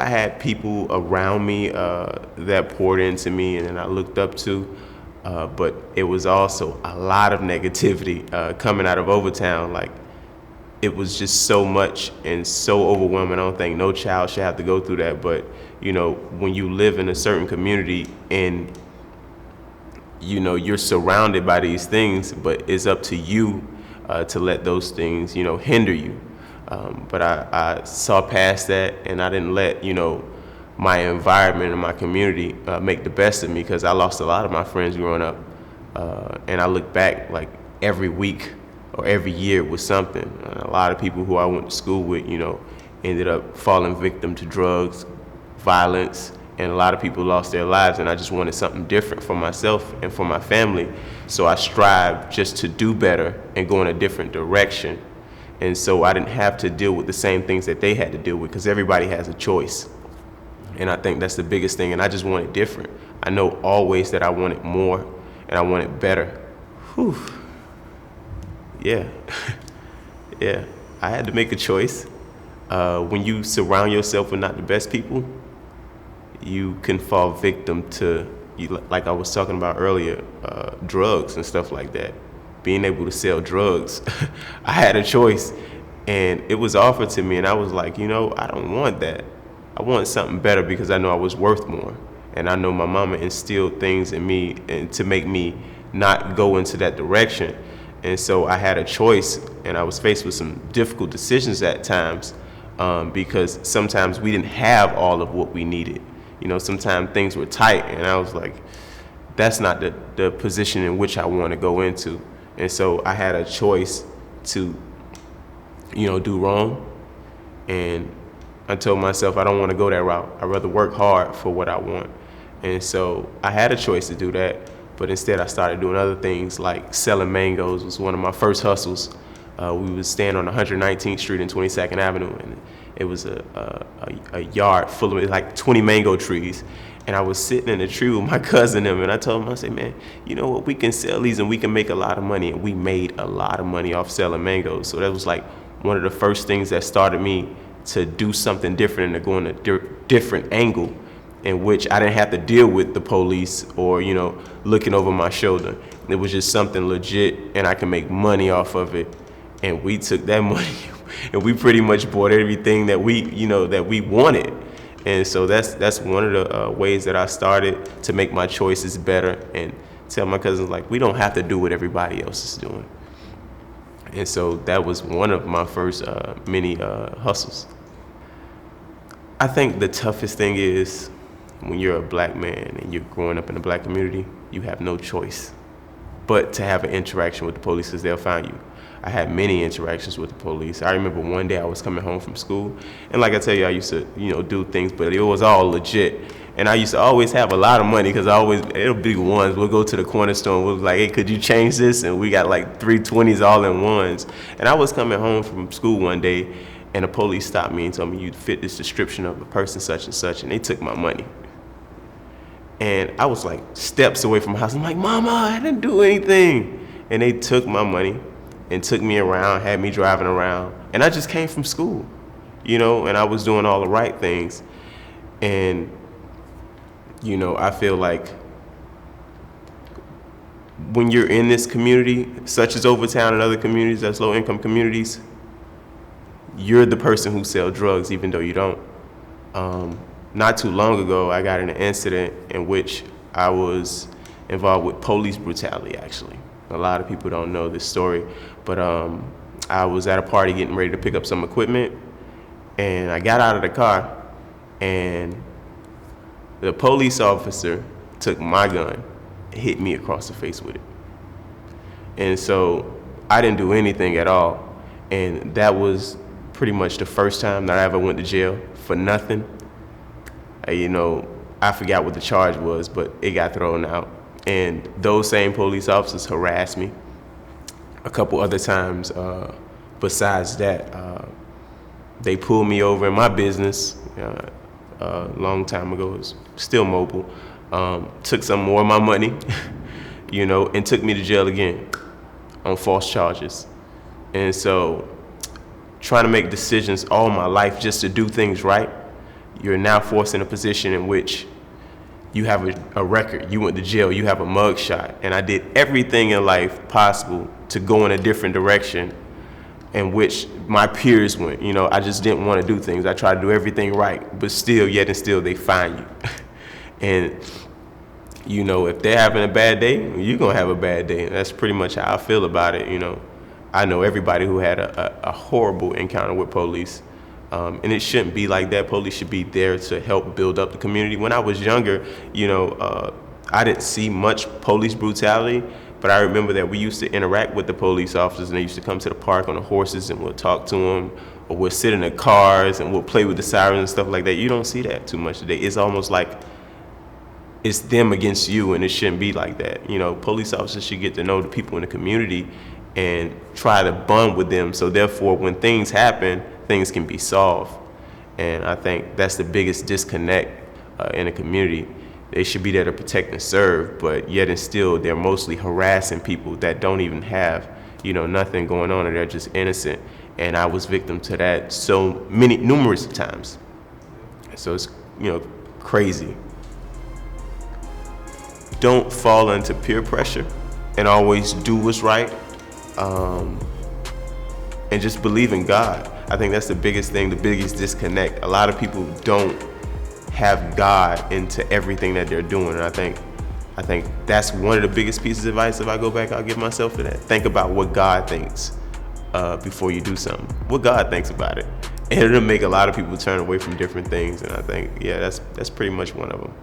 I had people around me that poured into me and I looked up to, but it was also a lot of negativity coming out of Overtown. Like, it was just so much and so overwhelming. I don't think no child should have to go through that. But, when you live in a certain community and, you're surrounded by these things, but it's up to you to let those things, hinder you. But I saw past that, and I didn't let, my environment and my community make the best of me, because I lost a lot of my friends growing up. And I look back like every week or every year was something. A lot of people who I went to school with, ended up falling victim to drugs, violence, and a lot of people lost their lives. And I just wanted something different for myself and for my family. So I strived just to do better and go in a different direction. And so I didn't have to deal with the same things that they had to deal with, because everybody has a choice. And I think that's the biggest thing. And I just wanted different. I know always that I wanted more and I wanted better. Whew. Yeah. Yeah. I had to make a choice. When you surround yourself with not the best people, you can fall victim to, like I was talking about earlier, drugs and stuff like that. Being able to sell drugs. I had a choice, and it was offered to me, and I was like, I don't want that. I want something better, because I know I was worth more. And I know my mama instilled things in me and to make me not go into that direction. And so I had a choice, and I was faced with some difficult decisions at times, because sometimes we didn't have all of what we needed. Sometimes things were tight, and I was like, that's not the position in which I want to go into. And so I had a choice to, do wrong. And I told myself I don't want to go that route. I'd rather work hard for what I want. And so I had a choice to do that. But instead, I started doing other things, like selling mangoes was one of my first hustles. We was staying on 119th Street and 22nd Avenue, and it was a yard full of like 20 mango trees. And I was sitting in a tree with my cousin and I told him, I said, man, you know what, we can sell these and we can make a lot of money. And we made a lot of money off selling mangoes. So that was like one of the first things that started me to do something different and to go in a different angle, in which I didn't have to deal with the police or, looking over my shoulder. It was just something legit, and I can make money off of it. And we took that money and we pretty much bought everything that we wanted. And so that's one of the ways that I started to make my choices better and tell my cousins, like, we don't have to do what everybody else is doing. And so that was one of my first mini hustles. I think the toughest thing is when you're a black man and you're growing up in a black community, you have no choice but to have an interaction with the police, because they'll find you. I had many interactions with the police. I remember one day I was coming home from school, and like I tell you, I used to, do things, but it was all legit. And I used to always have a lot of money, because it'll be ones. We'll go to the corner store and we'll be like, hey, could you change this? And we got like 320s all in ones. And I was coming home from school one day, and the police stopped me and told me, you fit this description of a person such and such, and they took my money. And I was like steps away from the house. I'm like, Mama, I didn't do anything. And they took my money and took me around, had me driving around. And I just came from school, and I was doing all the right things. And, I feel like when you're in this community, such as Overtown and other communities, that's low-income communities, you're the person who sells drugs, even though you don't. Not too long ago, I got in an incident in which I was involved with police brutality, actually. A lot of people don't know this story, but I was at a party getting ready to pick up some equipment, and I got out of the car, and the police officer took my gun and hit me across the face with it. And so I didn't do anything at all, and that was pretty much the first time that I ever went to jail for nothing. I forgot what the charge was, but it got thrown out. And those same police officers harassed me a couple other times. Besides that, they pulled me over in my business a long time ago. It was still mobile. Took some more of my money, and took me to jail again on false charges. And so trying to make decisions all my life just to do things right you're now forced in a position in which you have a record. You went to jail. You have a mug shot. And I did everything in life possible to go in a different direction in which my peers went. You know, I just didn't want to do things. I tried to do everything right, but still, yet and still, they find you. And, you know, if they're having a bad day, you're going to have a bad day. And that's pretty much how I feel about it. You know, I know everybody who had a horrible encounter with police. And it shouldn't be like that. Police should be there to help build up the community. When I was younger, you know, I didn't see much police brutality, but I remember that we used to interact with the police officers, and they used to come to the park on the horses, and we'll talk to them, or we'll sit in the cars and we'll play with the sirens and stuff like that. You don't see that too much today. It's almost like it's them against you, and it shouldn't be like that. You know, police officers should get to know the people in the community and try to bond with them, so therefore when things happen, things can be solved. And I think that's the biggest disconnect in a community. They should be there to protect and serve, but yet and still they're mostly harassing people that don't even have, you know, nothing going on, and they're just innocent. And I was victim to that numerous times. So it's, you know, crazy. Don't fall into peer pressure, and always do what's right, and just believe in God. I think that's the biggest thing, the biggest disconnect. A lot of people don't have God into everything that they're doing. And I think that's one of the biggest pieces of advice. If I go back, I'll give myself for that. Think about what God thinks before you do something. What God thinks about it. And it'll make a lot of people turn away from different things. And I think, yeah, that's pretty much one of them.